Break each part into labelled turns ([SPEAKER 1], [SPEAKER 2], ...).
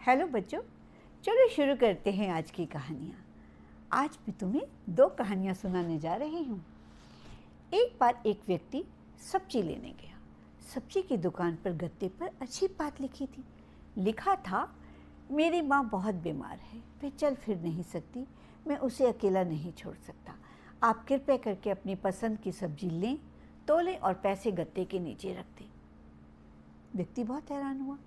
[SPEAKER 1] Hello बच्चों, चलो शुरू करते हैं आज की कहानियाँ। आज मैं तुम्हें 2 कहानियाँ सुनाने जा रही हूँ। एक बार एक व्यक्ति सब्जी लेने गया। सब्जी की दुकान पर गत्ते पर अच्छी बात लिखी थी। लिखा था, मेरी माँ बहुत बीमार है, वे चल फिर नहीं सकती, मैं उसे अकेला नहीं छोड़ सकता। आप कृपया करके अपनी पसंद की सब्जी लें, तोलें और पैसे गत्ते के नीचे रख दें। व्यक्ति बहुत हैरान हुआ।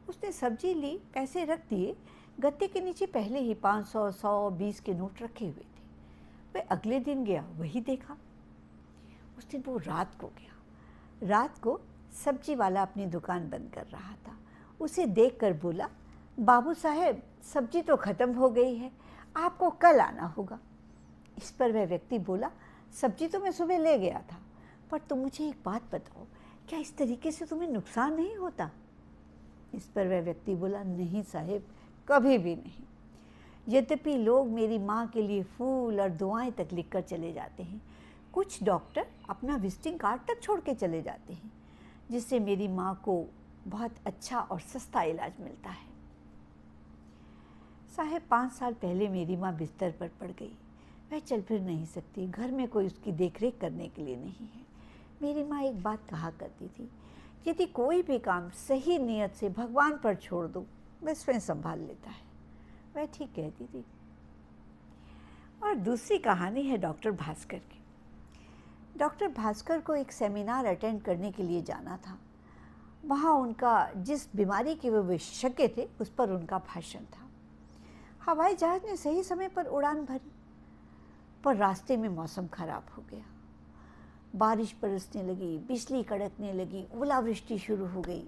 [SPEAKER 1] उसने सब्जी ली, पैसे रख दिए। गत्ते के नीचे पहले ही 500, 100, 20 के नोट रखे हुए थे। वह अगले दिन गया, वही देखा। उस दिन वो रात को गया। रात को सब्जी वाला अपनी दुकान बंद कर रहा था। उसे देखकर बोला, बाबू साहब, सब्जी तो ख़त्म हो गई है, आपको कल आना होगा। इस पर वह व्यक्ति बोला, सब्जी तो मैं सुबह ले गया था, पर तुम मुझे एक बात बताओ, क्या इस तरीके से तुम्हें नुकसान नहीं होता? इस पर वह व्यक्ति बोला, नहीं साहब, कभी भी नहीं। यद्यपि लोग मेरी माँ के लिए फूल और दुआएं तक लिखकर चले जाते हैं, कुछ डॉक्टर अपना विजिटिंग कार्ड तक छोड़ के चले जाते हैं, जिससे मेरी माँ को बहुत अच्छा और सस्ता इलाज मिलता है। साहब, 5 साल पहले मेरी माँ बिस्तर पर पड़ गई। वह चल फिर नहीं सकती, घर में कोई उसकी देखरेख करने के लिए नहीं है। मेरी माँ एक बात कहा करती थी, यदि कोई भी काम सही नियत से भगवान पर छोड़ दो, वह स्वयं संभाल लेता है। वह ठीक कहती थी। और दूसरी कहानी है डॉक्टर भास्कर की। डॉक्टर भास्कर को एक सेमिनार अटेंड करने के लिए जाना था। वहाँ उनका जिस बीमारी के वो विशेषज्ञ थे, उस पर उनका भाषण था। हवाई जहाज़ ने सही समय पर उड़ान भरी, पर रास्ते में मौसम खराब हो गया। बारिश बरसने लगी, बिजली कड़कने लगी, ओलावृष्टि शुरू हो गई।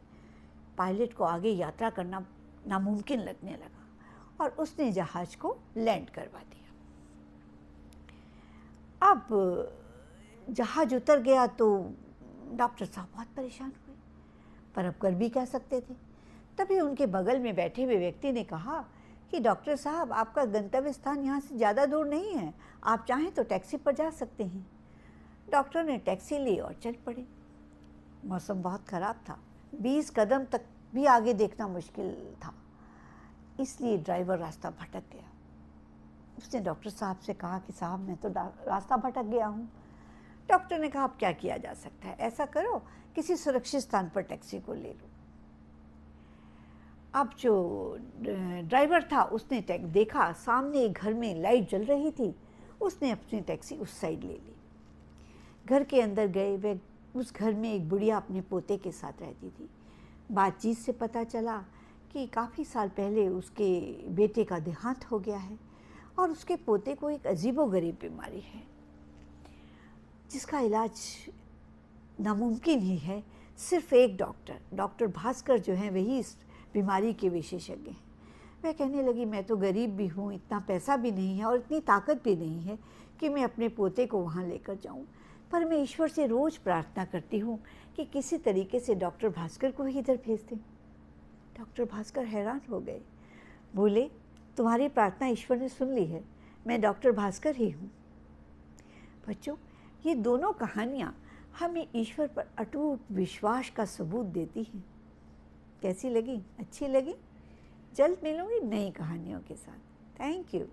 [SPEAKER 1] पायलट को आगे यात्रा करना नामुमकिन लगने लगा और उसने जहाज़ को लैंड करवा दिया। अब जहाज़ उतर गया तो डॉक्टर साहब बहुत परेशान हुए, पर अब कर भी क्या सकते थे। तभी उनके बगल में बैठे हुए व्यक्ति ने कहा कि डॉक्टर साहब, आपका गंतव्य स्थान यहाँ से ज़्यादा दूर नहीं है, आप चाहें तो टैक्सी पर जा सकते हैं। डॉक्टर ने टैक्सी ली और चल पड़े। मौसम बहुत ख़राब था, 20 कदम तक भी आगे देखना मुश्किल था, इसलिए ड्राइवर रास्ता भटक गया। उसने डॉक्टर साहब से कहा कि साहब, मैं तो रास्ता भटक गया हूँ। डॉक्टर ने कहा, अब क्या किया जा सकता है, ऐसा करो किसी सुरक्षित स्थान पर टैक्सी को ले लो। अब जो ड्राइवर था उसने देखा सामने एक घर में लाइट जल रही थी, उसने अपनी टैक्सी उस साइड ले ली। घर के अंदर गए। वे उस घर में एक बुढ़िया अपने पोते के साथ रहती थी। बातचीत से पता चला कि काफ़ी साल पहले उसके बेटे का देहांत हो गया है और उसके पोते को एक अजीबोगरीब बीमारी है, जिसका इलाज नामुमकिन ही है। सिर्फ एक डॉक्टर भास्कर जो हैं, वही इस बीमारी के विशेषज्ञ हैं। वह कहने लगी, मैं तो गरीब भी हूँ, इतना पैसा भी नहीं है और इतनी ताकत भी नहीं है कि मैं अपने पोते को वहाँ लेकर जाऊँ, पर मैं ईश्वर से रोज़ प्रार्थना करती हूँ कि किसी तरीके से डॉक्टर भास्कर को ही इधर भेज दें। डॉक्टर भास्कर हैरान हो गए, बोले, तुम्हारी प्रार्थना ईश्वर ने सुन ली है, मैं डॉक्टर भास्कर ही हूँ। बच्चों, ये दोनों कहानियाँ हमें ईश्वर पर अटूट विश्वास का सबूत देती हैं। कैसी लगी? अच्छी लगी? जल्द मिलूंगी नई कहानियों के साथ। Thank you.